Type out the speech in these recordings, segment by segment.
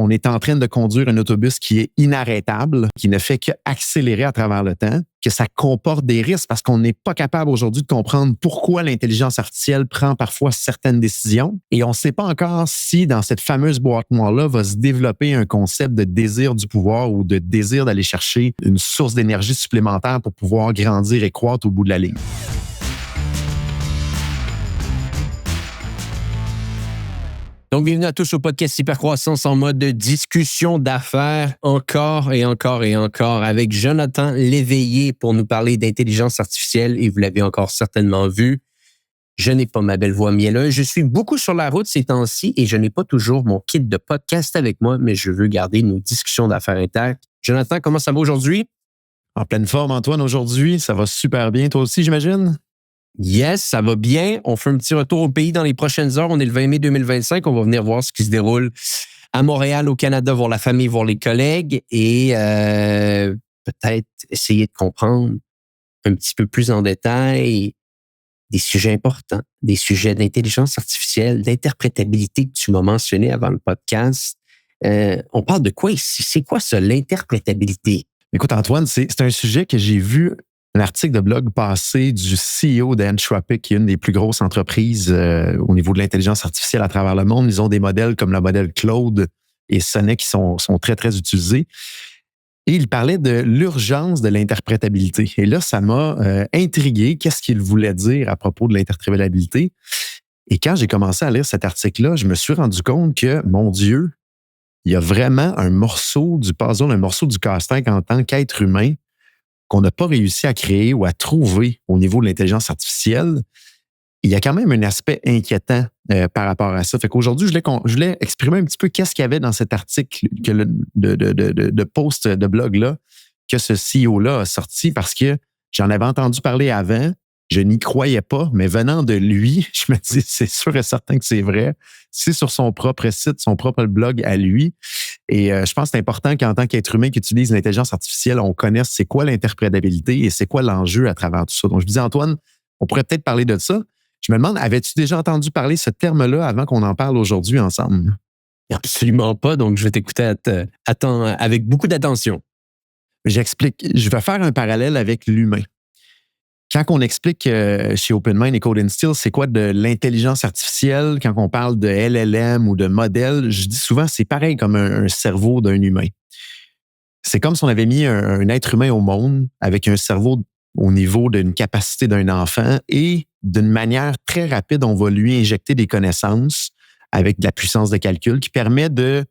on est en train de conduire un autobus qui est inarrêtable, qui ne fait qu'accélérer à travers le temps, que ça comporte des risques parce qu'on n'est pas capable aujourd'hui de comprendre pourquoi l'intelligence artificielle prend parfois certaines décisions. Et on ne sait pas encore si dans cette fameuse boîte noire-là va se développer un concept de désir du pouvoir ou de désir d'aller chercher une source d'énergie supplémentaire pour pouvoir grandir et croître au bout de la ligne. Donc, bienvenue à tous au podcast Hypercroissance en mode de discussion d'affaires, encore et encore et encore, avec Jonathan Léveillé pour nous parler d'intelligence artificielle. Et vous l'avez encore certainement vu, je n'ai pas ma belle voix mielleuse. Je suis beaucoup sur la route ces temps-ci et je n'ai pas toujours mon kit de podcast avec moi, mais je veux garder nos discussions d'affaires intactes. Jonathan, comment ça va aujourd'hui? En pleine forme, Antoine, aujourd'hui. Ça va super bien. Toi aussi, j'imagine? Yes, ça va bien. On fait un petit retour au pays dans les prochaines heures. On est le 20 mai 2025. On va venir voir ce qui se déroule à Montréal, au Canada, voir la famille, voir les collègues et peut-être essayer de comprendre un petit peu plus en détail des sujets importants, des sujets d'intelligence artificielle, d'interprétabilité que tu m'as mentionné avant le podcast. On parle de quoi ici? C'est quoi ça, l'interprétabilité? Écoute, Antoine, c'est un sujet que j'ai vu un article de blog passé du CEO d'Anthropic, qui est une des plus grosses entreprises au niveau de l'intelligence artificielle à travers le monde. Ils ont des modèles comme le modèle Claude et Sonnet qui sont très, très utilisés. Et il parlait de l'urgence de l'interprétabilité. Et là, ça m'a intrigué. Qu'est-ce qu'il voulait dire à propos de l'interprétabilité? Et quand j'ai commencé à lire cet article-là, je me suis rendu compte que, mon Dieu, il y a vraiment un morceau du puzzle, un morceau du casse-tête en tant qu'être humain qu'on n'a pas réussi à créer ou à trouver au niveau de l'intelligence artificielle. Il y a quand même un aspect inquiétant par rapport à ça. Fait qu'aujourd'hui, je voulais exprimer un petit peu qu'est-ce qu'il y avait dans cet article de post de blog-là que ce CEO-là a sorti parce que j'en avais entendu parler avant. Je n'y croyais pas, mais venant de lui, je me dis, c'est sûr et certain que c'est vrai. C'est sur son propre site, son propre blog à lui. Et je pense que c'est important qu'en tant qu'être humain qui utilise l'intelligence artificielle, on connaisse c'est quoi l'interprétabilité et c'est quoi l'enjeu à travers tout ça. Donc, je me dis, Antoine, on pourrait peut-être parler de ça. Je me demande, avais-tu déjà entendu parler ce terme-là avant qu'on en parle aujourd'hui ensemble? Absolument pas, donc je vais t'écouter avec beaucoup d'attention. J'explique. Je vais faire un parallèle avec l'humain. Quand on explique chez OpenMind et Code and Steel, c'est quoi de l'intelligence artificielle, quand on parle de LLM ou de modèle, je dis souvent c'est pareil comme un cerveau d'un humain. C'est comme si on avait mis un être humain au monde avec un cerveau au niveau d'une capacité d'un enfant et d'une manière très rapide, on va lui injecter des connaissances avec de la puissance de calcul qui permet de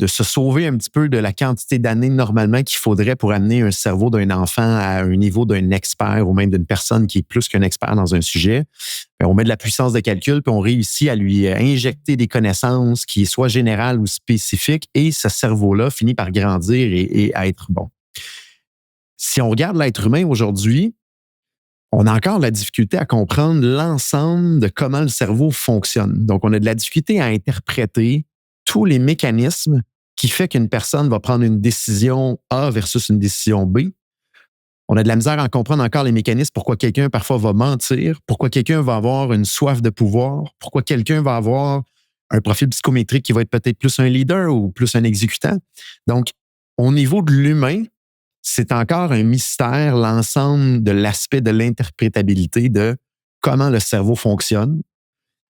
se sauver un petit peu de la quantité d'années normalement qu'il faudrait pour amener un cerveau d'un enfant à un niveau d'un expert ou même d'une personne qui est plus qu'un expert dans un sujet. On met de la puissance de calcul puis on réussit à lui injecter des connaissances qui soient générales ou spécifiques et ce cerveau-là finit par grandir et à être bon. Si on regarde l'être humain aujourd'hui, on a encore la difficulté à comprendre l'ensemble de comment le cerveau fonctionne. Donc, on a de la difficulté à interpréter tous les mécanismes qui fait qu'une personne va prendre une décision A versus une décision B. On a de la misère à comprendre encore les mécanismes, pourquoi quelqu'un parfois va mentir, pourquoi quelqu'un va avoir une soif de pouvoir, pourquoi quelqu'un va avoir un profil psychométrique qui va être peut-être plus un leader ou plus un exécutant. Donc, au niveau de l'humain, c'est encore un mystère, l'ensemble de l'aspect de l'interprétabilité de comment le cerveau fonctionne.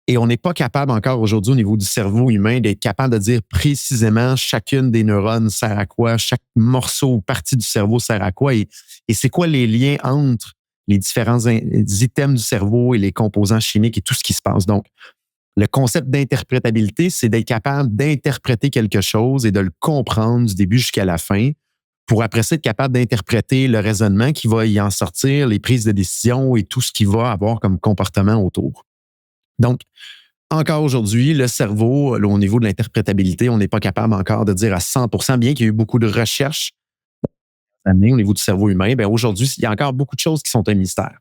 Et on n'est pas capable encore aujourd'hui au niveau du cerveau humain d'être capable de dire précisément chacune des neurones sert à quoi, chaque morceau ou partie du cerveau sert à quoi et c'est quoi les liens entre les différents items du cerveau et les composants chimiques et tout ce qui se passe. Donc, le concept d'interprétabilité, c'est d'être capable d'interpréter quelque chose et de le comprendre du début jusqu'à la fin pour après ça être capable d'interpréter le raisonnement qui va y en sortir, les prises de décision et tout ce qui va avoir comme comportement autour. Donc, encore aujourd'hui, le cerveau, là, au niveau de l'interprétabilité, on n'est pas capable encore de dire à 100%, bien qu'il y ait eu beaucoup de recherches au niveau du cerveau humain, bien aujourd'hui, il y a encore beaucoup de choses qui sont un mystère.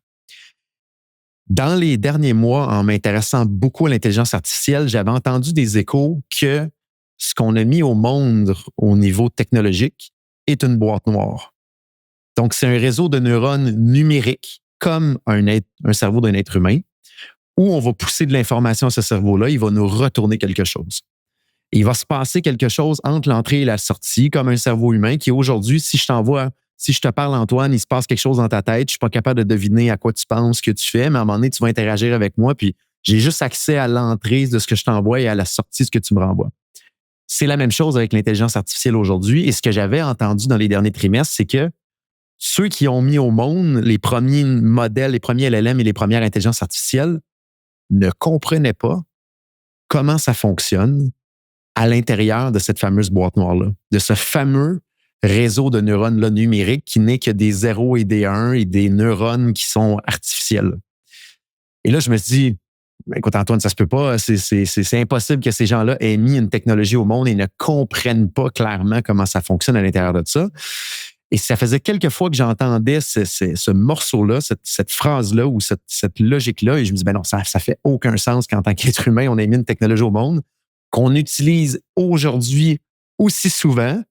Dans les derniers mois, en m'intéressant beaucoup à l'intelligence artificielle, j'avais entendu des échos que ce qu'on a mis au monde au niveau technologique est une boîte noire. Donc, c'est un réseau de neurones numériques comme un cerveau d'un être humain où on va pousser de l'information à ce cerveau-là, il va nous retourner quelque chose. Et il va se passer quelque chose entre l'entrée et la sortie, comme un cerveau humain qui aujourd'hui, si je te parle, Antoine, il se passe quelque chose dans ta tête, je suis pas capable de deviner à quoi tu penses, ce que tu fais, mais à un moment donné, tu vas interagir avec moi, puis j'ai juste accès à l'entrée de ce que je t'envoie et à la sortie de ce que tu me renvoies. C'est la même chose avec l'intelligence artificielle aujourd'hui. Et ce que j'avais entendu dans les derniers trimestres, c'est que ceux qui ont mis au monde les premiers modèles, les premiers LLM et les premières intelligences artificielles ne comprenaient pas comment ça fonctionne à l'intérieur de cette fameuse boîte noire-là, de ce fameux réseau de neurones-là numériques qui n'est que des 0 et des 1 et des neurones qui sont artificiels. Et là, je me suis dit, écoute, Antoine, ça se peut pas. C'est impossible que ces gens-là aient mis une technologie au monde et ne comprennent pas clairement comment ça fonctionne à l'intérieur de ça. Et ça faisait quelques fois que j'entendais ce morceau-là, cette phrase-là ou cette logique-là. Et je me dis, ben non, ça fait aucun sens qu'en tant qu'être humain, on ait mis une technologie au monde qu'on utilise aujourd'hui aussi souvent,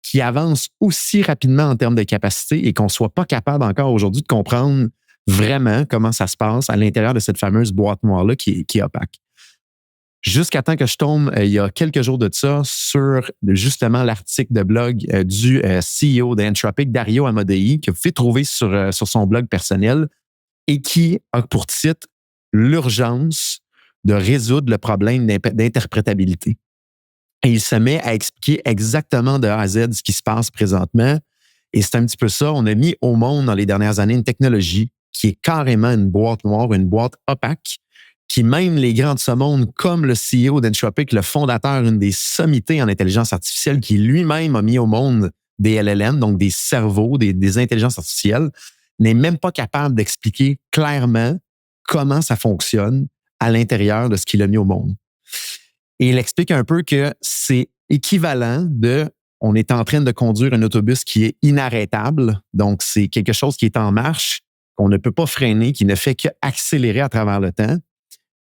qui avance aussi rapidement en termes de capacité et qu'on ne soit pas capable encore aujourd'hui de comprendre vraiment comment ça se passe à l'intérieur de cette fameuse boîte noire-là qui est opaque. Jusqu'à temps que je tombe, il y a quelques jours de ça, sur justement l'article de blog du CEO d'Anthropic, Dario Amodei, que vous pouvez trouver sur son blog personnel et qui a pour titre « L'urgence de résoudre le problème d'interprétabilité ». Et il se met à expliquer exactement de A à Z ce qui se passe présentement. Et c'est un petit peu ça. On a mis au monde dans les dernières années une technologie qui est carrément une boîte noire, une boîte opaque, qui même les grands de ce monde, comme le CEO d'Anthropic, le fondateur, une des sommités en intelligence artificielle, qui lui-même a mis au monde des LLM, donc des cerveaux, des intelligences artificielles, n'est même pas capable d'expliquer clairement comment ça fonctionne à l'intérieur de ce qu'il a mis au monde. Et il explique un peu que c'est équivalent de on est en train de conduire un autobus qui est inarrêtable, donc c'est quelque chose qui est en marche, qu'on ne peut pas freiner, qui ne fait qu'accélérer à travers le temps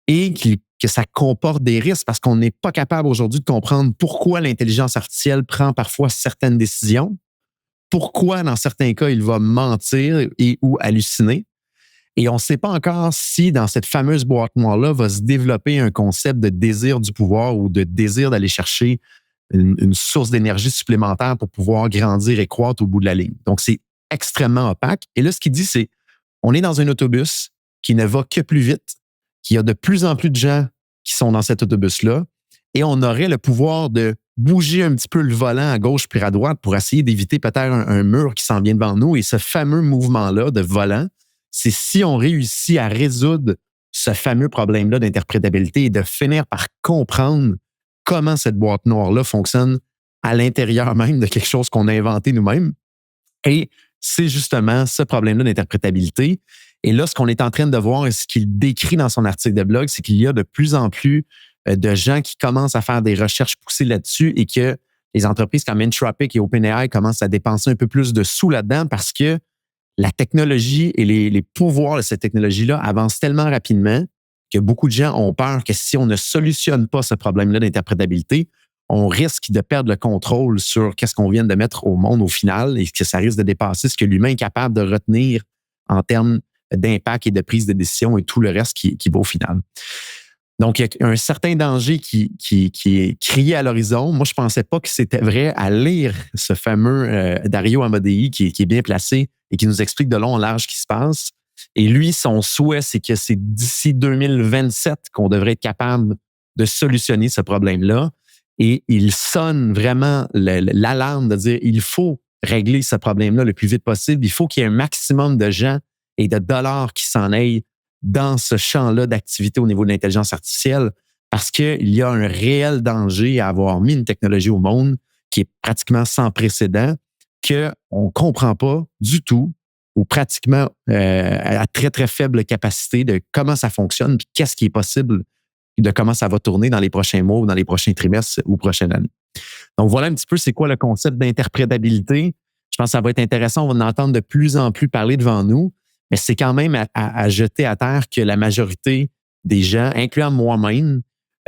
et que ça comporte des risques parce qu'on n'est pas capable aujourd'hui de comprendre pourquoi l'intelligence artificielle prend parfois certaines décisions, pourquoi dans certains cas il va mentir et ou halluciner. Et on ne sait pas encore si dans cette fameuse boîte noire-là va se développer un concept de désir du pouvoir ou de désir d'aller chercher une source d'énergie supplémentaire pour pouvoir grandir et croître au bout de la ligne. Donc, c'est extrêmement opaque. Et là, ce qu'il dit, c'est on est dans un autobus qui ne va que plus vite, qu'il y a de plus en plus de gens qui sont dans cet autobus-là et on aurait le pouvoir de bouger un petit peu le volant à gauche puis à droite pour essayer d'éviter peut-être un mur qui s'en vient devant nous. Et ce fameux mouvement-là de volant, c'est si on réussit à résoudre ce fameux problème-là d'interprétabilité et de finir par comprendre comment cette boîte noire-là fonctionne à l'intérieur même de quelque chose qu'on a inventé nous-mêmes. Et c'est justement ce problème-là d'interprétabilité. Et là, ce qu'on est en train de voir et ce qu'il décrit dans son article de blog, c'est qu'il y a de plus en plus de gens qui commencent à faire des recherches poussées là-dessus et que les entreprises comme Anthropic et OpenAI commencent à dépenser un peu plus de sous là-dedans parce que la technologie et les pouvoirs de cette technologie-là avancent tellement rapidement que beaucoup de gens ont peur que si on ne solutionne pas ce problème-là d'interprétabilité, on risque de perdre le contrôle sur qu'est-ce qu'on vient de mettre au monde au final et que ça risque de dépasser ce que l'humain est capable de retenir en termes d'impact et de prise de décision et tout le reste qui va au final. Donc, il y a un certain danger qui est crié à l'horizon. Moi, je ne pensais pas que c'était vrai à lire ce fameux Dario Amodei qui est bien placé et qui nous explique de long en large ce qui se passe. Et lui, son souhait, c'est que c'est d'ici 2027 qu'on devrait être capable de solutionner ce problème-là. Et il sonne vraiment l'alarme de dire il faut régler ce problème-là le plus vite possible. Il faut qu'il y ait un maximum de gens et de dollars qui s'en aillent dans ce champ-là d'activité au niveau de l'intelligence artificielle parce qu'il y a un réel danger à avoir mis une technologie au monde qui est pratiquement sans précédent, qu'on ne comprend pas du tout ou pratiquement à très, très faible capacité de comment ça fonctionne et qu'est-ce qui est possible de comment ça va tourner dans les prochains mois ou dans les prochains trimestres ou prochaines années. Donc, voilà un petit peu c'est quoi le concept d'interprétabilité. Je pense que ça va être intéressant. On va en entendre de plus en plus parler devant nous. Mais c'est quand même à jeter à terre que la majorité des gens, incluant moi-même,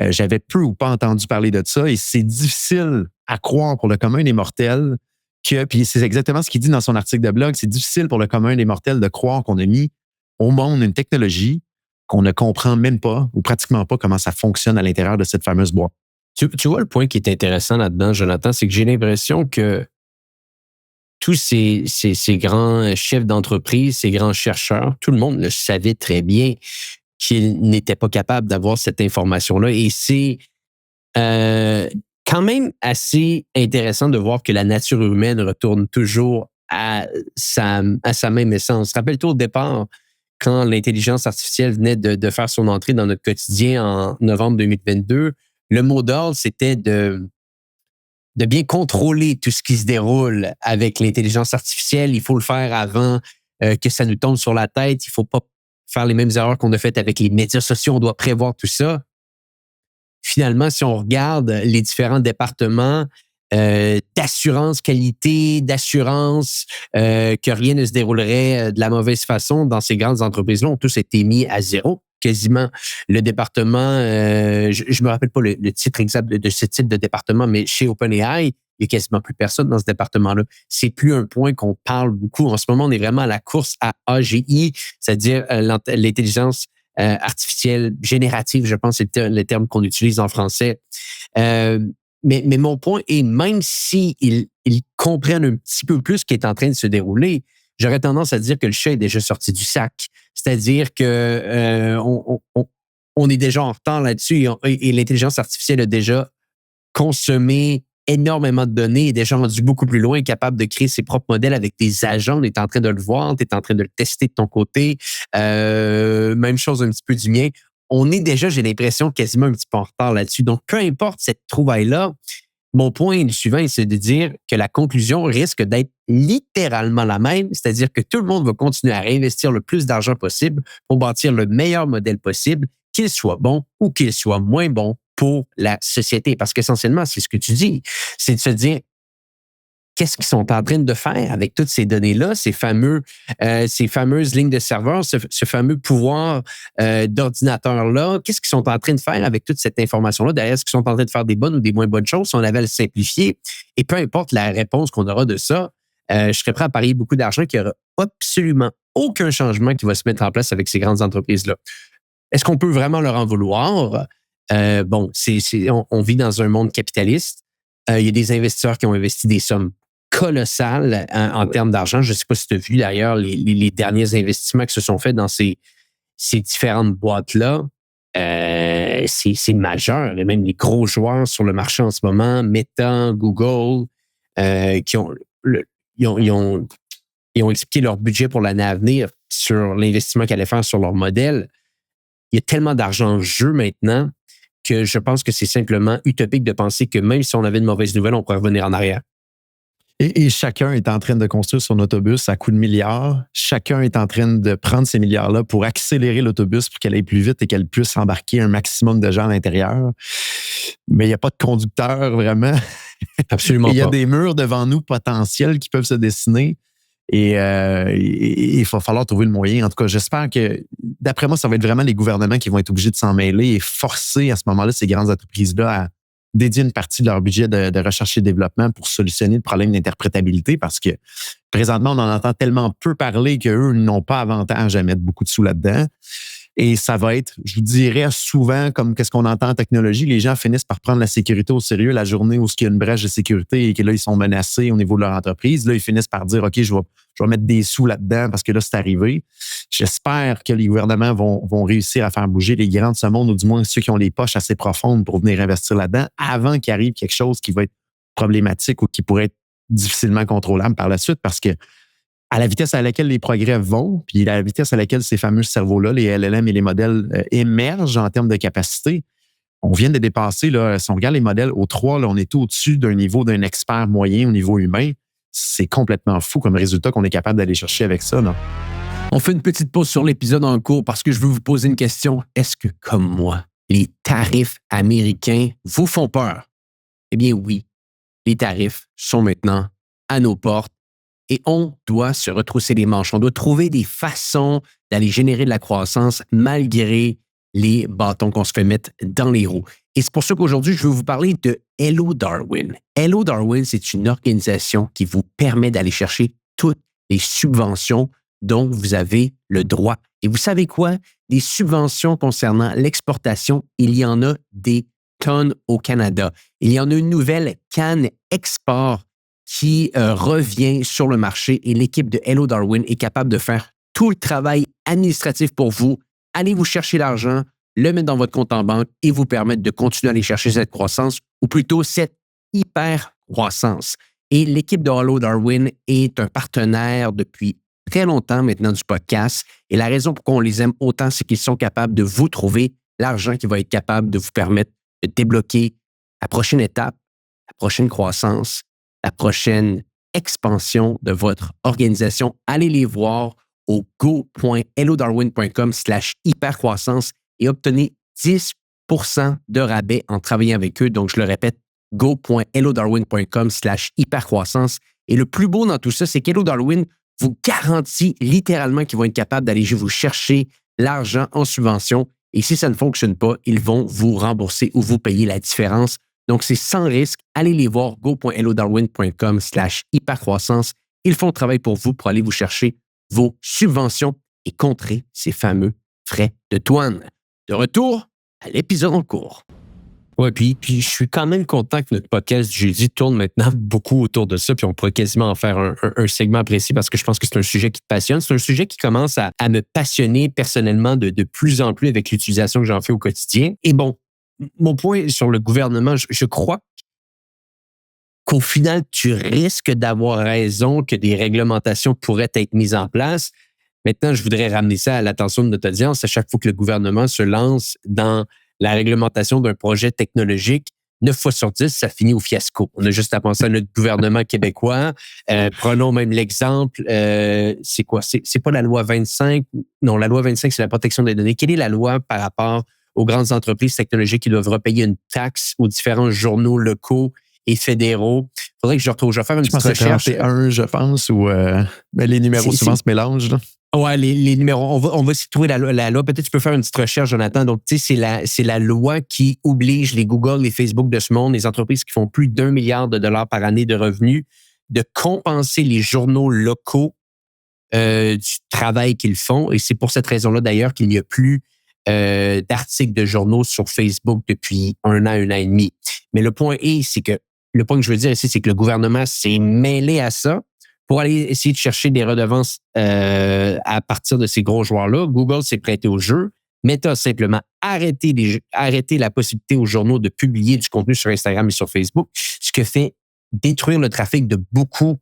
j'avais peu ou pas entendu parler de ça et c'est difficile à croire pour le commun des mortels puis c'est exactement ce qu'il dit dans son article de blog, c'est difficile pour le commun des mortels de croire qu'on a mis au monde une technologie qu'on ne comprend même pas ou pratiquement pas comment ça fonctionne à l'intérieur de cette fameuse boîte. Tu vois le point qui est intéressant là-dedans, Jonathan, c'est que j'ai l'impression que tous ces grands chefs d'entreprise, ces grands chercheurs, tout le monde le savait très bien qu'ils n'étaient pas capables d'avoir cette information-là. Et c'est quand même assez intéressant de voir que la nature humaine retourne toujours à sa même essence. Rappelle-toi au départ, quand l'intelligence artificielle venait de faire son entrée dans notre quotidien en novembre 2022, le mot d'ordre, c'était de bien contrôler tout ce qui se déroule avec l'intelligence artificielle. Il faut le faire avant que ça nous tombe sur la tête. Il ne faut pas faire les mêmes erreurs qu'on a faites avec les médias sociaux. On doit prévoir tout ça. Finalement, si on regarde les différents départements d'assurance qualité, d'assurance, que rien ne se déroulerait de la mauvaise façon dans ces grandes entreprises-là, ont tous été mis à zéro. Quasiment le département, je me rappelle pas le titre exact de ce type de département, mais chez OpenAI, il n'y a quasiment plus personne dans ce département-là. C'est plus un point qu'on parle beaucoup. En ce moment, on est vraiment à la course à AGI, c'est-à-dire l'intelligence artificielle générative, je pense que c'est le terme qu'on utilise en français. Mais mon point est, même s'ils comprennent un petit peu plus ce qui est en train de se dérouler, j'aurais tendance à dire que le chat est déjà sorti du sac. C'est-à-dire que on est déjà en retard là-dessus et l'intelligence artificielle a déjà consommé énormément de données, est déjà rendu beaucoup plus loin, capable de créer ses propres modèles avec des agents. On est en train de le voir, tu es en train de le tester de ton côté. Même chose un petit peu du mien. On est déjà, j'ai l'impression, quasiment un petit peu en retard là-dessus. Donc, peu importe cette trouvaille-là, mon point suivant, c'est de dire que la conclusion risque d'être littéralement la même, c'est-à-dire que tout le monde va continuer à réinvestir le plus d'argent possible pour bâtir le meilleur modèle possible, qu'il soit bon ou qu'il soit moins bon pour la société. Parce qu'essentiellement, c'est ce que tu dis, c'est de se dire qu'est-ce qu'ils sont en train de faire avec toutes ces données-là, ces fameuses lignes de serveurs, ce fameux pouvoir d'ordinateur-là. Qu'est-ce qu'ils sont en train de faire avec toute cette information-là? D'ailleurs, est-ce qu'ils sont en train de faire des bonnes ou des moins bonnes choses si on avait à le simplifier? Et peu importe la réponse qu'on aura de ça, je serais prêt à parier beaucoup d'argent qu'il n'y aura absolument aucun changement qui va se mettre en place avec ces grandes entreprises-là. Est-ce qu'on peut vraiment leur en vouloir? On vit dans un monde capitaliste. Il y a des investisseurs qui ont investi des sommes colossales en termes d'argent. Je ne sais pas si tu as vu d'ailleurs les derniers investissements qui se sont faits dans ces différentes boîtes-là. C'est majeur. Il y a même les gros joueurs sur le marché en ce moment, Meta, Google, qui ont expliqué leur budget pour l'année à venir sur l'investissement qu'ils allaient faire sur leur modèle. Il y a tellement d'argent en jeu maintenant que je pense que c'est simplement utopique de penser que même si on avait de mauvaises nouvelles, on pourrait revenir en arrière. Et chacun est en train de construire son autobus à coups de milliards. Chacun est en train de prendre ces milliards-là pour accélérer l'autobus pour qu'elle aille plus vite et qu'elle puisse embarquer un maximum de gens à l'intérieur. Mais il n'y a pas de conducteur vraiment. Absolument pas. Il y a des murs devant nous potentiels qui peuvent se dessiner. Et il va falloir trouver le moyen. En tout cas, j'espère que, d'après moi, ça va être vraiment les gouvernements qui vont être obligés de s'en mêler et forcer à ce moment-là ces grandes entreprises-là à dédier une partie de leur budget de recherche et développement pour solutionner le problème d'interprétabilité parce que présentement, on en entend tellement peu parler qu'eux n'ont pas avantage à mettre beaucoup de sous là-dedans. Et ça va être, je vous dirais souvent, comme qu'est-ce qu'on entend en technologie, les gens finissent par prendre la sécurité au sérieux la journée où il y a une brèche de sécurité et que là, ils sont menacés au niveau de leur entreprise. Là, ils finissent par dire, OK, je vais mettre des sous là-dedans parce que là, c'est arrivé. J'espère que les gouvernements vont réussir à faire bouger les grands de ce monde, ou du moins ceux qui ont les poches assez profondes pour venir investir là-dedans avant qu'il arrive quelque chose qui va être problématique ou qui pourrait être difficilement contrôlable par la suite parce que à la vitesse à laquelle les progrès vont, puis à la vitesse à laquelle ces fameux cerveaux-là, les LLM et les modèles émergent en termes de capacité, on vient de dépasser, là, si on regarde les modèles au 3, là, on est au-dessus d'un niveau d'un expert moyen au niveau humain. C'est complètement fou comme résultat qu'on est capable d'aller chercher avec ça. Là. On fait une petite pause sur l'épisode en cours parce que je veux vous poser une question. Est-ce que, comme moi, les tarifs américains vous font peur? Eh bien oui, les tarifs sont maintenant à nos portes. Et on doit se retrousser les manches. On doit trouver des façons d'aller générer de la croissance malgré les bâtons qu'on se fait mettre dans les roues. Et c'est pour ça qu'aujourd'hui, je veux vous parler de Hello Darwin. Hello Darwin, c'est une organisation qui vous permet d'aller chercher toutes les subventions dont vous avez le droit. Et vous savez quoi? Des subventions concernant l'exportation, il y en a des tonnes au Canada. Il y en a une nouvelle canne export qui revient sur le marché et l'équipe de Hello Darwin est capable de faire tout le travail administratif pour vous. Allez vous chercher l'argent, le mettre dans votre compte en banque et vous permettre de continuer à aller chercher cette croissance ou plutôt cette hyper-croissance. Et l'équipe de Hello Darwin est un partenaire depuis très longtemps maintenant du podcast. Et la raison pourquoi on les aime autant, c'est qu'ils sont capables de vous trouver l'argent qui va être capable de vous permettre de débloquer la prochaine étape, la prochaine croissance, la prochaine expansion de votre organisation. Allez les voir au go.hellodarwin.com/hypercroissance et obtenez 10% de rabais en travaillant avec eux. Donc, je le répète, go.hellodarwin.com/hypercroissance. Et le plus beau dans tout ça, c'est qu'Hello Darwin vous garantit littéralement qu'ils vont être capables d'aller vous chercher l'argent en subvention. Et si ça ne fonctionne pas, ils vont vous rembourser ou vous payer la différence. Donc, c'est sans risque. Allez les voir, go.hellodarwin.com/hypercroissance. Ils font le travail pour vous pour aller vous chercher vos subventions et contrer ces fameux frais de douane. De retour à l'épisode en cours. Oui, puis je suis quand même content que notre podcast du jeudi tourne maintenant beaucoup autour de ça, puis on pourrait quasiment en faire un segment précis parce que je pense que c'est un sujet qui te passionne. C'est un sujet qui commence à me passionner personnellement de plus en plus avec l'utilisation que j'en fais au quotidien. Et bon, mon point sur le gouvernement, je crois qu'au final, tu risques d'avoir raison que des réglementations pourraient être mises en place. Maintenant, je voudrais ramener ça à l'attention de notre audience. À chaque fois que le gouvernement se lance dans la réglementation d'un projet technologique, 9 fois sur 10, ça finit au fiasco. On a juste à penser à notre gouvernement québécois. Prenons même l'exemple, c'est quoi? C'est pas la loi 25? Non, la loi 25, c'est la protection des données. Quelle est la loi par rapport aux grandes entreprises technologiques qui doivent repayer une taxe aux différents journaux locaux et fédéraux? Il faudrait que je retrouve. Je vais faire une petite recherche. Je pense, ou les numéros souvent se mélangent. Là. Ouais, les numéros. On va s'y trouver la loi. Peut-être que tu peux faire une petite recherche, Jonathan. Donc, tu sais, c'est la loi qui oblige les Google, les Facebook de ce monde, les entreprises qui font plus d'1 milliard de dollars par année de revenus, de compenser les journaux locaux du travail qu'ils font. Et c'est pour cette raison-là, d'ailleurs, qu'il n'y a plus d'articles de journaux sur Facebook depuis un an et demi. Mais le point que je veux dire ici, c'est que le gouvernement s'est mêlé à ça pour aller essayer de chercher des redevances à partir de ces gros joueurs-là. Google s'est prêté au jeu. Meta a simplement arrêté la possibilité aux journaux de publier du contenu sur Instagram et sur Facebook, ce qui fait détruire le trafic de beaucoup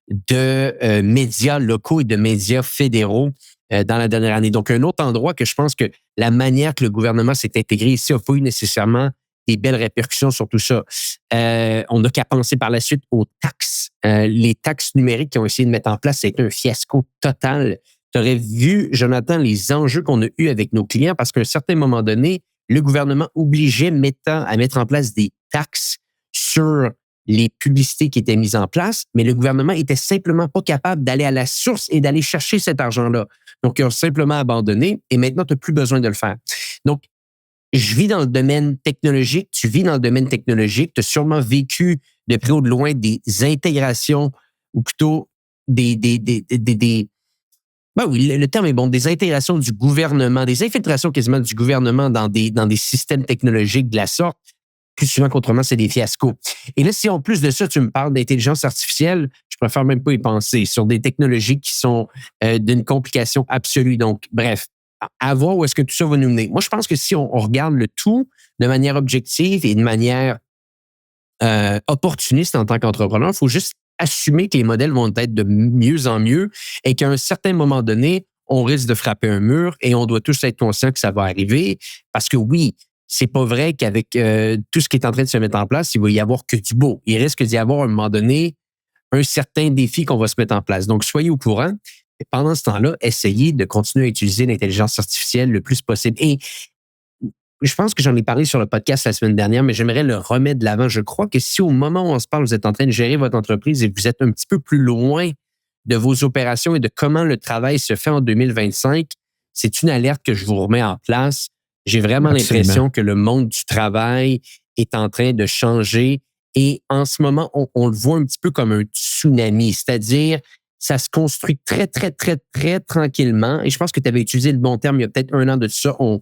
de médias locaux et de médias fédéraux dans la dernière année. Donc, un autre endroit que je pense que la manière que le gouvernement s'est intégré ici n'a pas eu nécessairement des belles répercussions sur tout ça. On n'a qu'à penser par la suite aux taxes. Les taxes numériques qu'ils ont essayé de mettre en place, c'est un fiasco total. Tu aurais vu, Jonathan, les enjeux qu'on a eus avec nos clients parce qu'à un certain moment donné, le gouvernement obligeait Meta à mettre en place des taxes sur les publicités qui étaient mises en place, mais le gouvernement était simplement pas capable d'aller à la source et d'aller chercher cet argent-là. Donc, ils ont simplement abandonné et maintenant, tu n'as plus besoin de le faire. Donc, je vis dans le domaine technologique, tu vis dans le domaine technologique, tu as sûrement vécu de près ou de loin des intégrations ou plutôt ben oui, le terme est bon, des intégrations du gouvernement, des infiltrations quasiment du gouvernement dans des systèmes technologiques de la sorte. Plus souvent qu'autrement, c'est des fiascos. Et là, si en plus de ça, tu me parles d'intelligence artificielle, je préfère même pas y penser, sur des technologies qui sont d'une complication absolue. Donc, bref, à voir où est-ce que tout ça va nous mener. Moi, je pense que si on regarde le tout de manière objective et de manière opportuniste en tant qu'entrepreneur, il faut juste assumer que les modèles vont être de mieux en mieux et qu'à un certain moment donné, on risque de frapper un mur et on doit tous être conscients que ça va arriver parce que oui, c'est pas vrai qu'avec tout ce qui est en train de se mettre en place, il va y avoir que du beau. Il risque d'y avoir à un moment donné un certain défi qu'on va se mettre en place. Donc, soyez au courant. Et pendant ce temps-là, essayez de continuer à utiliser l'intelligence artificielle le plus possible. Et je pense que j'en ai parlé sur le podcast la semaine dernière, mais j'aimerais le remettre de l'avant. Je crois que si au moment où on se parle, vous êtes en train de gérer votre entreprise et vous êtes un petit peu plus loin de vos opérations et de comment le travail se fait en 2025, c'est une alerte que je vous remets en place. J'ai vraiment l'impression que le monde du travail est en train de changer et en ce moment, on le voit un petit peu comme un tsunami, c'est-à-dire ça se construit très, très, très, très tranquillement. Et je pense que tu avais utilisé le bon terme il y a peut-être un an de ça. On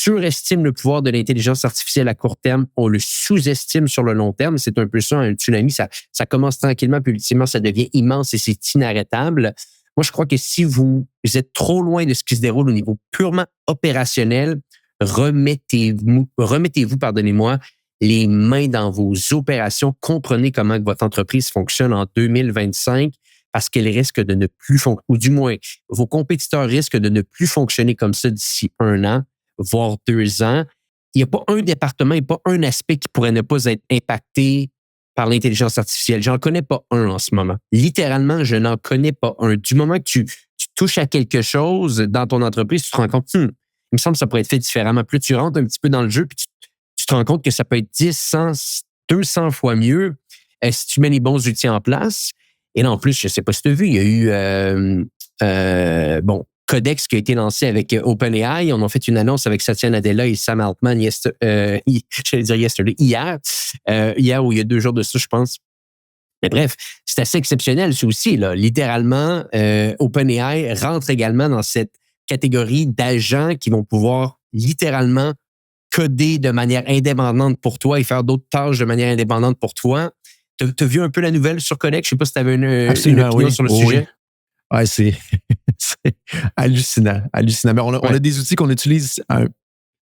surestime le pouvoir de l'intelligence artificielle à court terme, on le sous-estime sur le long terme. C'est un peu ça, un tsunami, ça commence tranquillement, puis ultimement, ça devient immense et c'est inarrêtable. Moi, je crois que si vous êtes trop loin de ce qui se déroule au niveau purement opérationnel, remettez-vous, pardonnez-moi, les mains dans vos opérations. Comprenez comment que votre entreprise fonctionne en 2025 parce qu'elle risque de ne plus fonctionner, ou du moins, vos compétiteurs risquent de ne plus fonctionner comme ça d'ici 1 an, voire 2 ans. Il n'y a pas un département et pas un aspect qui pourrait ne pas être impacté par l'intelligence artificielle. J'en connais pas un en ce moment. Littéralement, je n'en connais pas un. Du moment que tu touches à quelque chose dans ton entreprise, tu te rends compte, il me semble que ça pourrait être fait différemment. Plus tu rentres un petit peu dans le jeu, puis tu te rends compte que ça peut être 10, 100, 200 fois mieux si tu mets les bons outils en place. Et là, en plus, je ne sais pas si tu as vu, il y a eu Codex qui a été lancé avec OpenAI. On a fait une annonce avec Satya Nadella et Sam Altman hier ou il y a 2 jours de ça, je pense. Mais bref, c'est assez exceptionnel, ça aussi. Là. Littéralement, OpenAI rentre également dans cette catégorie d'agents qui vont pouvoir littéralement coder de manière indépendante pour toi et faire d'autres tâches de manière indépendante pour toi. Tu as vu un peu la nouvelle sur Codex? Je ne sais pas si tu avais une opinion sur le sujet. Oui, c'est hallucinant. Mais on a des outils qu'on utilise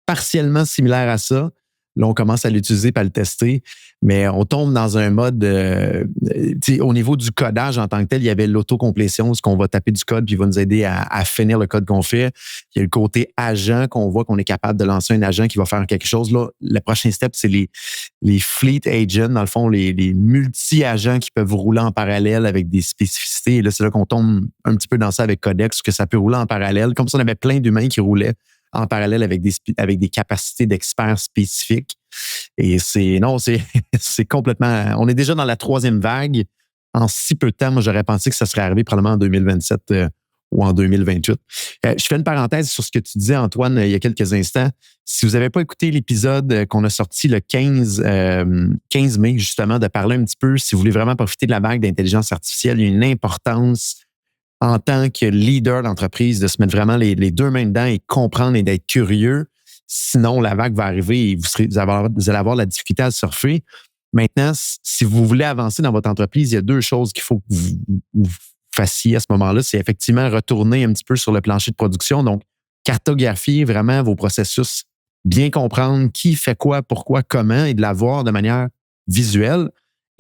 partiellement similaires à ça. Là, on commence à l'utiliser et à le tester, mais on tombe dans un mode, au niveau du codage en tant que tel, il y avait l'autocomplétion, ce qu'on va taper du code puis il va nous aider à finir le code qu'on fait. Il y a le côté agent qu'on voit qu'on est capable de lancer un agent qui va faire quelque chose. Là, le prochain step, c'est les fleet agents, dans le fond, les multi-agents qui peuvent rouler en parallèle avec des spécificités. Et là, c'est là qu'on tombe un petit peu dans ça avec Codex, que ça peut rouler en parallèle, comme si on avait plein d'humains qui roulaient en parallèle avec des capacités d'experts spécifiques. Et c'est complètement... On est déjà dans la 3e vague. En si peu de temps, moi, j'aurais pensé que ça serait arrivé probablement en 2027 ou en 2028. Je fais une parenthèse sur ce que tu disais, Antoine, il y a quelques instants. Si vous n'avez pas écouté l'épisode qu'on a sorti le 15 mai, justement, de parler un petit peu, si vous voulez vraiment profiter de la vague d'intelligence artificielle, il y a une importance en tant que leader d'entreprise, de se mettre vraiment les 2 mains dedans et comprendre et d'être curieux. Sinon, la vague va arriver et vous allez avoir la difficulté à surfer. Maintenant, si vous voulez avancer dans votre entreprise, il y a 2 choses qu'il faut que vous fassiez à ce moment-là. C'est effectivement retourner un petit peu sur le plancher de production. Donc, cartographier vraiment vos processus, bien comprendre qui fait quoi, pourquoi, comment et de l'avoir de manière visuelle.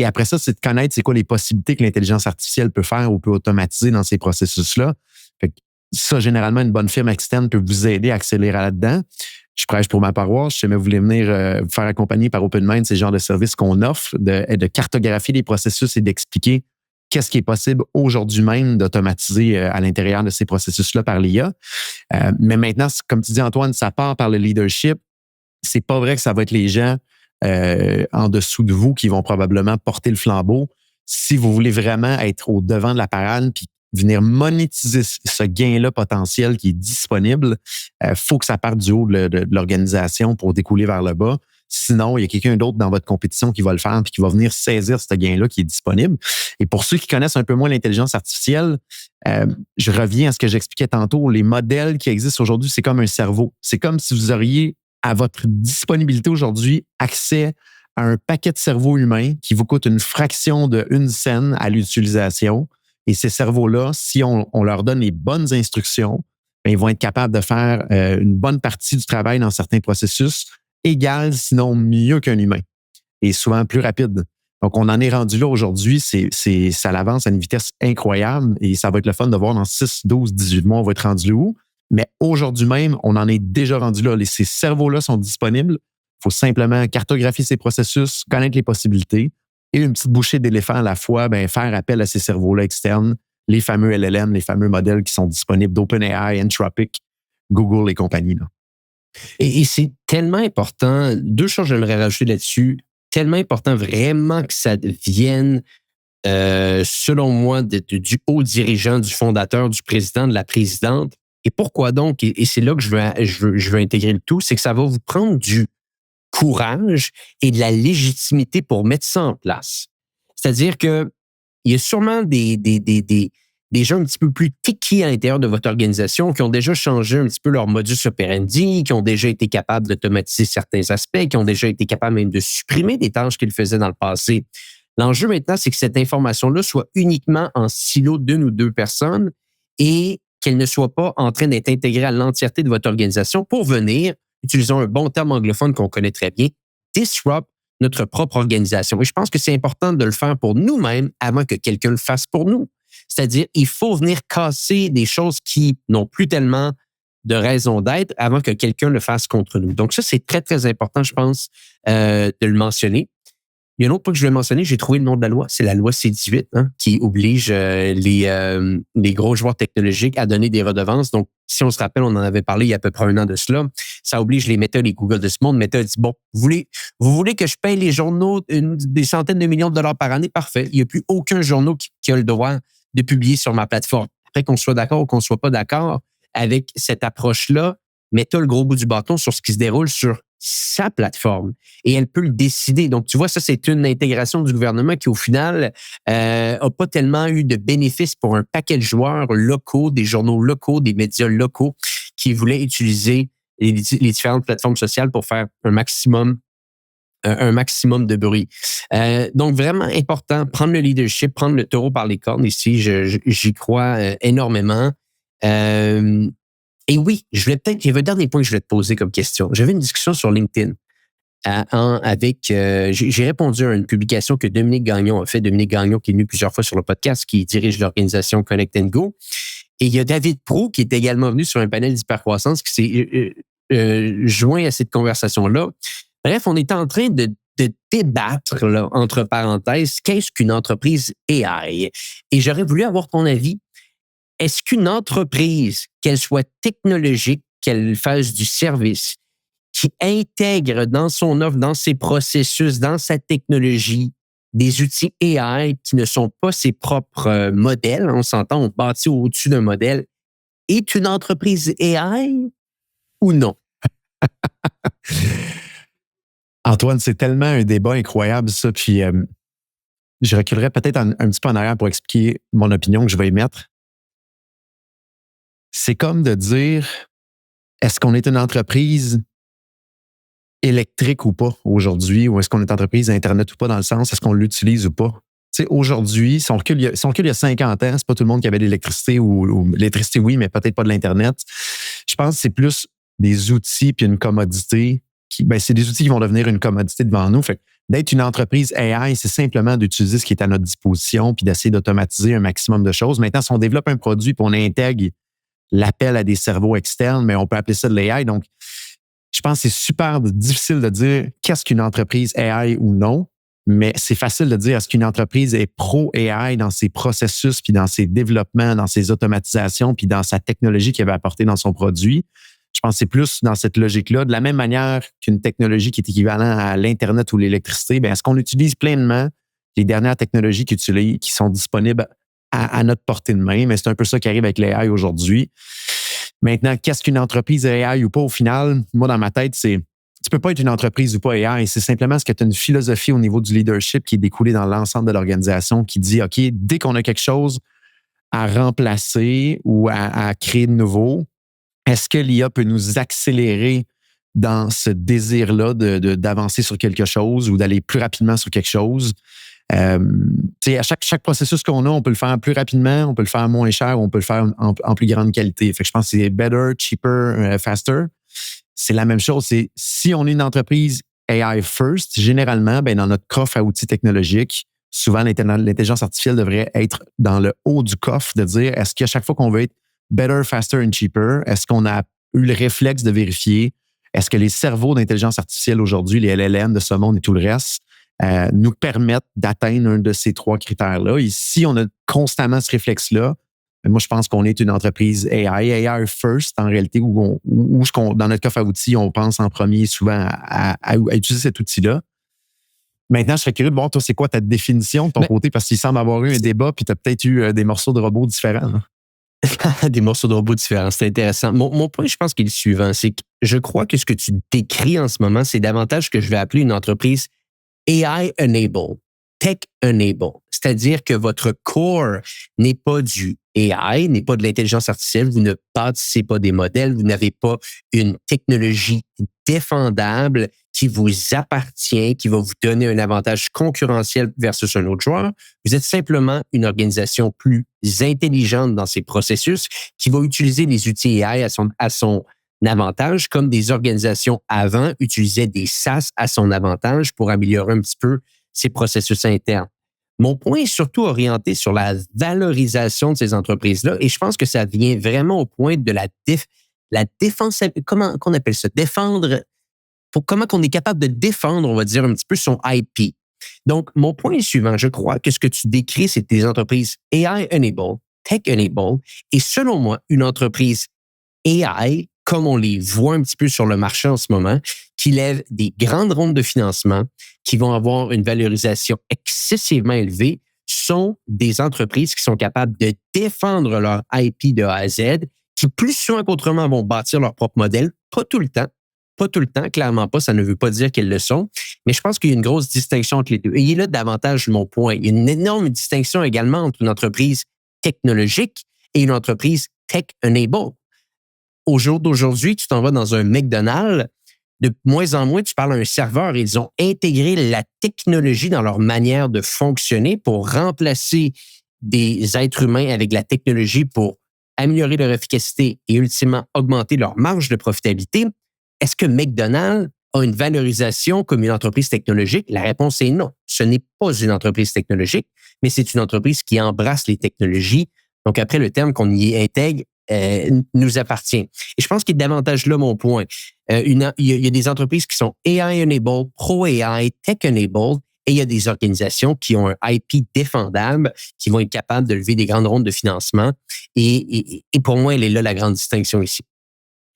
Et après ça, c'est de connaître c'est quoi les possibilités que l'intelligence artificielle peut faire ou peut automatiser dans ces processus-là. Fait que ça, généralement, une bonne firme externe peut vous aider à accélérer là-dedans. Je prêche pour ma paroisse. Si jamais vous voulez venir vous faire accompagner par OpenMind, c'est le genre de service qu'on offre, de cartographier les processus et d'expliquer qu'est-ce qui est possible aujourd'hui même d'automatiser à l'intérieur de ces processus-là par l'IA. Mais maintenant, comme tu dis, Antoine, ça part par le leadership. C'est pas vrai que ça va être les gens en dessous de vous qui vont probablement porter le flambeau. Si vous voulez vraiment être au devant de la parade puis venir monétiser ce gain-là potentiel qui est disponible, faut que ça parte du haut de l'organisation pour découler vers le bas. Sinon, il y a quelqu'un d'autre dans votre compétition qui va le faire puis qui va venir saisir ce gain-là qui est disponible. Et pour ceux qui connaissent un peu moins l'intelligence artificielle, je reviens à ce que j'expliquais tantôt. Les modèles qui existent aujourd'hui, c'est comme un cerveau. C'est comme si vous auriez à votre disponibilité aujourd'hui accès à un paquet de cerveaux humains qui vous coûte une fraction de 1 cent à l'utilisation. Et ces cerveaux-là, si on leur donne les bonnes instructions, bien, ils vont être capables de faire une bonne partie du travail dans certains processus, égal, sinon mieux qu'un humain, et souvent plus rapide. Donc, on en est rendu là aujourd'hui. Ça avance à une vitesse incroyable et ça va être le fun de voir dans 6, 12, 18 mois, on va être rendu où. Mais aujourd'hui même, on en est déjà rendu là. Ces cerveaux-là sont disponibles. Il faut simplement cartographier ces processus, connaître les possibilités et une petite bouchée d'éléphant à la fois, bien, faire appel à ces cerveaux-là externes, les fameux LLM, les fameux modèles qui sont disponibles d'OpenAI, Anthropic, Google et compagnie. Là. Et c'est tellement important. 2 choses que j'aimerais rajouter là-dessus. Tellement important vraiment que ça devienne, selon moi, du haut dirigeant, du fondateur, du président, de la présidente. Et pourquoi donc? Et c'est là que je veux intégrer le tout, c'est que ça va vous prendre du courage et de la légitimité pour mettre ça en place. C'est-à-dire que il y a sûrement des des gens un petit peu plus techy à l'intérieur de votre organisation, qui ont déjà changé un petit peu leur modus operandi, qui ont déjà été capables d'automatiser certains aspects, qui ont déjà été capables même de supprimer des tâches qu'ils faisaient dans le passé. L'enjeu maintenant, c'est que cette information-là soit uniquement en silo d'une ou deux personnes et qu'elle ne soit pas en train d'être intégrée à l'entièreté de votre organisation pour venir, utilisons un bon terme anglophone qu'on connaît très bien, disrupt notre propre organisation. Et je pense que c'est important de le faire pour nous-mêmes avant que quelqu'un le fasse pour nous. C'est-à-dire, il faut venir casser des choses qui n'ont plus tellement de raison d'être avant que quelqu'un le fasse contre nous. Donc ça, c'est très, très important, je pense, de le mentionner. Il y a un autre point que je voulais mentionner, j'ai trouvé le nom de la loi, c'est la loi C-18, qui oblige les gros joueurs technologiques à donner des redevances. Donc, si on se rappelle, on en avait parlé il y a à peu près 1 an de cela, ça oblige les Meta, les Google de ce monde. Meta dit, bon, vous voulez que je paye les journaux des centaines de millions de dollars par année? Parfait. Il n'y a plus aucun journal qui a le droit de publier sur ma plateforme. Après qu'on soit d'accord ou qu'on ne soit pas d'accord avec cette approche-là, Meta a le gros bout du bâton sur ce qui se déroule sur sa plateforme et elle peut le décider. Donc, tu vois, ça, c'est une intégration du gouvernement qui, au final, a pas tellement eu de bénéfices pour un paquet de joueurs locaux, des journaux locaux, des médias locaux qui voulaient utiliser les différentes plateformes sociales pour faire un maximum de bruit. Donc, vraiment important, prendre le leadership, prendre le taureau par les cornes ici, j'y crois énormément. Et oui, il y avait un dernier point que je voulais te poser comme question. J'avais une discussion sur LinkedIn j'ai répondu à une publication que Dominique Gagnon a fait. Dominique Gagnon qui est venu plusieurs fois sur le podcast, qui dirige l'organisation Connect & Go. Et il y a David Proulx qui est également venu sur un panel d'hypercroissance qui s'est joint à cette conversation-là. Bref, on est en train de débattre, là, entre parenthèses, qu'est-ce qu'une entreprise AI? Et j'aurais voulu avoir ton avis. Est-ce qu'une entreprise, qu'elle soit technologique, qu'elle fasse du service, qui intègre dans son offre, dans ses processus, dans sa technologie, des outils AI qui ne sont pas ses propres modèles, on s'entend, on bâtit au-dessus d'un modèle, est une entreprise AI ou non? Antoine, c'est tellement un débat incroyable, ça. Puis, je reculerais peut-être un petit peu en arrière pour expliquer mon opinion que je vais émettre. C'est comme de dire, est-ce qu'on est une entreprise électrique ou pas aujourd'hui, ou est-ce qu'on est une entreprise Internet ou pas, dans le sens, est-ce qu'on l'utilise ou pas? Tu sais, aujourd'hui, si on recule il y a 50 ans, c'est pas tout le monde qui avait de l'électricité ou l'électricité, oui, mais peut-être pas de l'Internet. Je pense que c'est plus des outils puis une commodité c'est des outils qui vont devenir une commodité devant nous. Fait que d'être une entreprise AI, c'est simplement d'utiliser ce qui est à notre disposition puis d'essayer d'automatiser un maximum de choses. Maintenant, si on développe un produit puis on intègre l'appel à des cerveaux externes, mais on peut appeler ça de l'AI. Donc, je pense que c'est super difficile de dire qu'est-ce qu'une entreprise AI ou non, mais c'est facile de dire est-ce qu'une entreprise est pro-AI dans ses processus, puis dans ses développements, dans ses automatisations, puis dans sa technologie qu'elle va apporter dans son produit. Je pense que c'est plus dans cette logique-là. De la même manière qu'une technologie qui est équivalente à l'Internet ou l'électricité, bien, est-ce qu'on utilise pleinement les dernières technologies qui sont disponibles à notre portée de main? Mais c'est un peu ça qui arrive avec l'AI aujourd'hui. Maintenant, qu'est-ce qu'une entreprise AI ou pas? Au final, moi, dans ma tête, c'est tu peux pas être une entreprise ou pas AI. C'est simplement ce que tu as une philosophie au niveau du leadership qui est découlée dans l'ensemble de l'organisation qui dit, OK, dès qu'on a quelque chose à remplacer ou à créer de nouveau, est-ce que l'IA peut nous accélérer dans ce désir-là d'avancer sur quelque chose ou d'aller plus rapidement sur quelque chose? À chaque processus qu'on a, on peut le faire plus rapidement, on peut le faire moins cher, on peut le faire en plus grande qualité. Fait que je pense que c'est better, cheaper, faster. C'est la même chose. C'est si on est une entreprise AI first, généralement, dans notre coffre à outils technologiques, souvent l'intelligence artificielle devrait être dans le haut du coffre de dire est-ce qu'à chaque fois qu'on veut être better, faster and cheaper, est-ce qu'on a eu le réflexe de vérifier est-ce que les cerveaux d'intelligence artificielle aujourd'hui, les LLM de ce monde et tout le reste, nous permettent d'atteindre un de ces 3 critères-là. Et si on a constamment ce réflexe-là, moi, je pense qu'on est une entreprise AI first, en réalité, où dans notre coffre à outils, on pense en premier souvent à utiliser cet outil-là. Maintenant, je serais curieux de voir, toi, c'est quoi ta définition de ton côté? Parce qu'il semble avoir eu un débat, puis tu as peut-être eu des morceaux de robots différents. Des morceaux de robots différents, c'est intéressant. Mon point, je pense qu'il est le suivant, c'est que je crois que ce que tu décris en ce moment, c'est davantage ce que je vais appeler une entreprise AI-enabled, tech-enabled. C'est-à-dire que votre core n'est pas du AI, n'est pas de l'intelligence artificielle. Vous ne bâtissez pas des modèles. Vous n'avez pas une technologie défendable qui vous appartient, qui va vous donner un avantage concurrentiel versus un autre joueur. Vous êtes simplement une organisation plus intelligente dans ses processus qui va utiliser les outils AI à son avantage, comme des organisations avant utilisaient des SaaS à son avantage pour améliorer un petit peu ses processus internes. Mon point est surtout orienté sur la valorisation de ces entreprises-là et je pense que ça vient vraiment au point de la défense, comment qu'on appelle ça, défendre, comment qu'on est capable de défendre, on va dire un petit peu son IP. Donc, mon point est suivant, je crois que ce que tu décris, c'est des entreprises AI-enabled, tech-enabled et selon moi, une entreprise AI, comme on les voit un petit peu sur le marché en ce moment, qui lèvent des grandes rondes de financement, qui vont avoir une valorisation excessivement élevée, sont des entreprises qui sont capables de défendre leur IP de A à Z, qui plus souvent qu'autrement vont bâtir leur propre modèle, pas tout le temps, clairement pas, ça ne veut pas dire qu'elles le sont, mais je pense qu'il y a une grosse distinction entre les deux. Et il est là davantage mon point. Il y a une énorme distinction également entre une entreprise technologique et une entreprise tech-enabled. Au jour d'aujourd'hui, tu t'en vas dans un McDonald's, de moins en moins, tu parles à un serveur. Ils ont intégré la technologie dans leur manière de fonctionner pour remplacer des êtres humains avec la technologie pour améliorer leur efficacité et ultimement augmenter leur marge de profitabilité. Est-ce que McDonald's a une valorisation comme une entreprise technologique? La réponse est non. Ce n'est pas une entreprise technologique, mais c'est une entreprise qui embrasse les technologies. Donc, après, le terme qu'on y intègre nous appartient. Et je pense qu'il y a davantage là mon point. Il y a des entreprises qui sont AI-enabled, pro-AI, tech-enabled, et il y a des organisations qui ont un IP défendable, qui vont être capables de lever des grandes rondes de financement. Et pour moi, elle est là la grande distinction ici.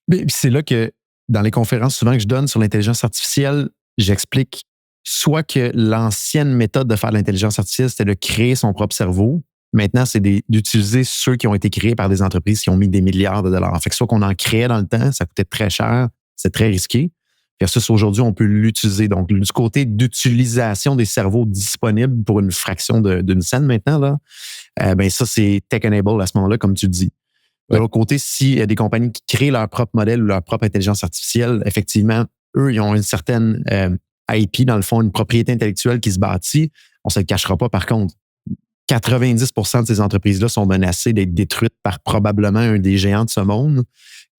Mais c'est là que, dans les conférences souvent que je donne sur l'intelligence artificielle, j'explique soit que l'ancienne méthode de faire de l'intelligence artificielle, c'était de créer son propre cerveau. Maintenant, c'est d'utiliser ceux qui ont été créés par des entreprises qui ont mis des milliards de dollars. Fait que soit qu'on en créait dans le temps, ça coûtait très cher, c'est très risqué. Versus aujourd'hui, on peut l'utiliser. Donc, du côté d'utilisation des cerveaux disponibles pour une fraction d'une scène maintenant, là, ben ça, c'est tech-enabled à ce moment-là, comme tu le dis. De l'autre côté, s'il y a des compagnies qui créent leur propre modèle ou leur propre intelligence artificielle, effectivement, eux, ils ont une certaine IP, dans le fond, une propriété intellectuelle qui se bâtit. On ne se le cachera pas, par contre. 90% de ces entreprises-là sont menacées d'être détruites par probablement un des géants de ce monde.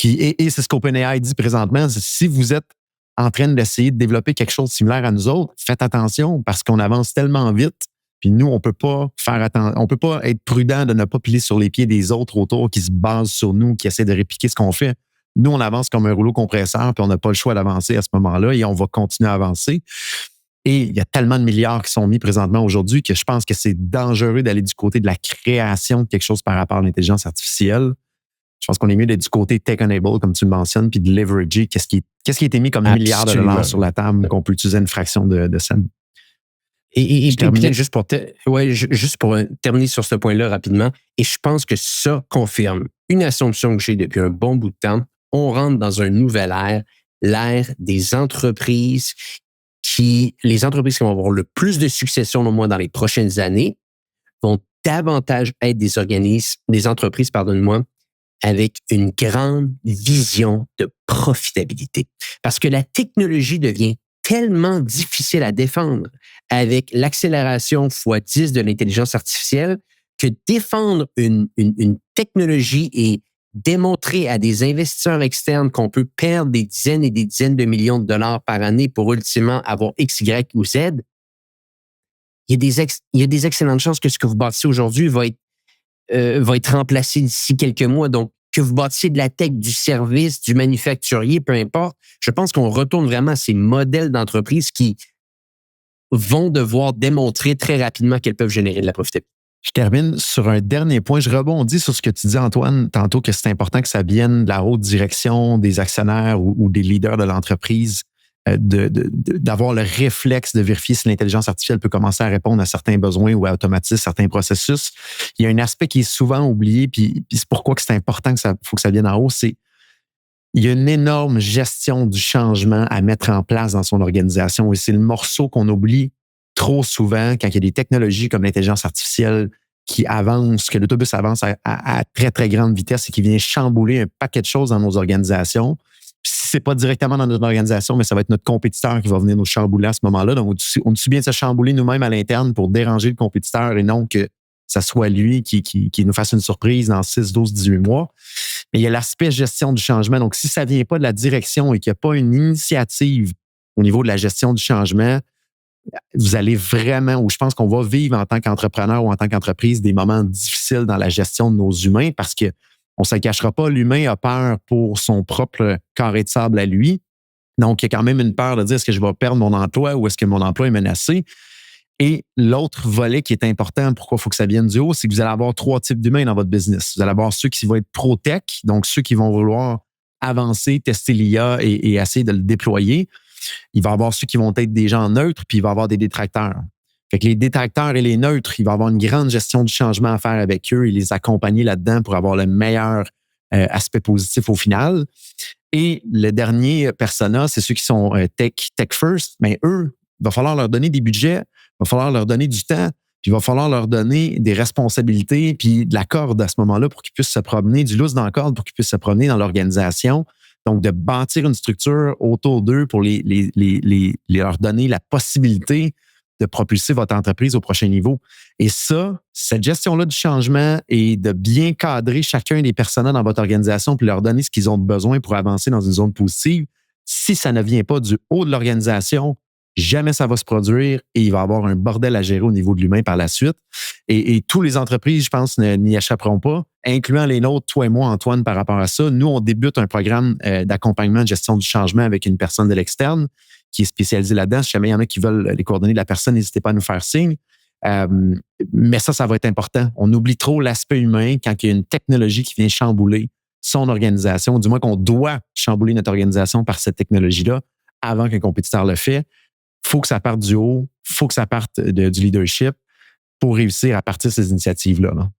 Et c'est ce qu'OpenAI dit présentement. Si vous êtes en train d'essayer de développer quelque chose de similaire à nous autres, faites attention parce qu'on avance tellement vite. Puis nous, on peut pas être prudent de ne pas piler sur les pieds des autres autour qui se basent sur nous, qui essaient de répliquer ce qu'on fait. Nous, on avance comme un rouleau compresseur, puis on n'a pas le choix d'avancer à ce moment-là et on va continuer à avancer. Et il y a tellement de milliards qui sont mis présentement aujourd'hui que je pense que c'est dangereux d'aller du côté de la création de quelque chose par rapport à l'intelligence artificielle. Je pense qu'on est mieux d'être du côté tech-enabled, comme tu le mentionnes, puis de leverager qu'est-ce qui a été mis comme milliards de dollars sur la table, qu'on peut utiliser une fraction de scène. Et peut-être juste pour terminer sur ce point-là rapidement, et je pense que ça confirme une assumption que j'ai depuis un bon bout de temps. On rentre dans un nouvel ère, l'ère des entreprises les entreprises qui vont avoir le plus de succès, selon moi, dans les prochaines années, vont davantage être des entreprises, avec une grande vision de profitabilité. Parce que la technologie devient tellement difficile à défendre avec l'accélération x10 de l'intelligence artificielle que défendre une technologie et démontrer à des investisseurs externes qu'on peut perdre des dizaines et des dizaines de millions de dollars par année pour ultimement avoir X, Y ou Z, il y a des excellentes chances que ce que vous bâtissez aujourd'hui va être remplacé d'ici quelques mois. Donc, que vous bâtissiez de la tech, du service, du manufacturier, peu importe, je pense qu'on retourne vraiment à ces modèles d'entreprise qui vont devoir démontrer très rapidement qu'elles peuvent générer de la profitabilité. Je termine sur un dernier point. Je rebondis sur ce que tu dis, Antoine, tantôt, que c'est important que ça vienne de la haute direction, des actionnaires ou des leaders de l'entreprise, d'avoir le réflexe de vérifier si l'intelligence artificielle peut commencer à répondre à certains besoins ou à automatiser certains processus. Il y a un aspect qui est souvent oublié, puis c'est pourquoi que c'est important faut que ça vienne en haut, c'est il y a une énorme gestion du changement à mettre en place dans son organisation et c'est le morceau qu'on oublie trop souvent quand il y a des technologies comme l'intelligence artificielle qui avance, que l'autobus avance à très, très grande vitesse et qui vient chambouler un paquet de choses dans nos organisations. Puis si c'est pas directement dans notre organisation, mais ça va être notre compétiteur qui va venir nous chambouler à ce moment-là. Donc, on est bien de se chambouler nous-mêmes à l'interne pour déranger le compétiteur et non que ça soit lui qui nous fasse une surprise dans 6, 12, 18 mois. Mais il y a l'aspect gestion du changement. Donc, si ça vient pas de la direction et qu'il n'y a pas une initiative au niveau de la gestion du changement, vous allez vraiment, ou je pense qu'on va vivre en tant qu'entrepreneur ou en tant qu'entreprise des moments difficiles dans la gestion de nos humains parce que on ne se cachera pas, l'humain a peur pour son propre carré de sable à lui. Donc, il y a quand même une peur de dire est-ce que je vais perdre mon emploi ou est-ce que mon emploi est menacé? Et l'autre volet qui est important, pourquoi il faut que ça vienne du haut, c'est que vous allez avoir 3 types d'humains dans votre business. Vous allez avoir ceux qui vont être pro-tech, donc ceux qui vont vouloir avancer, tester l'IA et essayer de le déployer. Il va y avoir ceux qui vont être des gens neutres, puis il va y avoir des détracteurs. Fait que les détracteurs et les neutres, il va y avoir une grande gestion du changement à faire avec eux et les accompagner là-dedans pour avoir le meilleur aspect positif au final. Et le dernier persona, c'est ceux qui sont tech first. Mais eux, il va falloir leur donner des budgets, il va falloir leur donner du temps, puis il va falloir leur donner des responsabilités, puis de la corde à ce moment-là pour qu'ils puissent se promener, du lousse dans la corde pour qu'ils puissent se promener dans l'organisation. Donc, de bâtir une structure autour d'eux pour leur donner la possibilité de propulser votre entreprise au prochain niveau. Et ça, cette gestion-là du changement et de bien cadrer chacun des personnes dans votre organisation pour leur donner ce qu'ils ont besoin pour avancer dans une zone positive, si ça ne vient pas du haut de l'organisation, jamais ça va se produire et il va y avoir un bordel à gérer au niveau de l'humain par la suite. Et toutes les entreprises, je pense, n'y échapperont pas, incluant les nôtres, toi et moi, Antoine, par rapport à ça. Nous, on débute un programme d'accompagnement de gestion du changement avec une personne de l'externe qui est spécialisée là-dedans. Si jamais il y en a qui veulent les coordonnées de la personne, n'hésitez pas à nous faire signe. Mais ça va être important. On oublie trop l'aspect humain quand il y a une technologie qui vient chambouler son organisation, du moins qu'on doit chambouler notre organisation par cette technologie-là avant qu'un compétiteur le fait. Il faut que ça parte du haut, il faut que ça parte du leadership pour réussir à partir de ces initiatives-là. Là.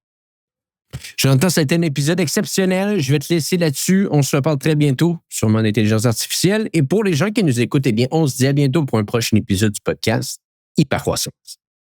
Jonathan, ça a été un épisode exceptionnel. Je vais te laisser là-dessus. On se reparle très bientôt sur mon intelligence artificielle. Et pour les gens qui nous écoutent, eh bien, on se dit à bientôt pour un prochain épisode du podcast Hypercroissance.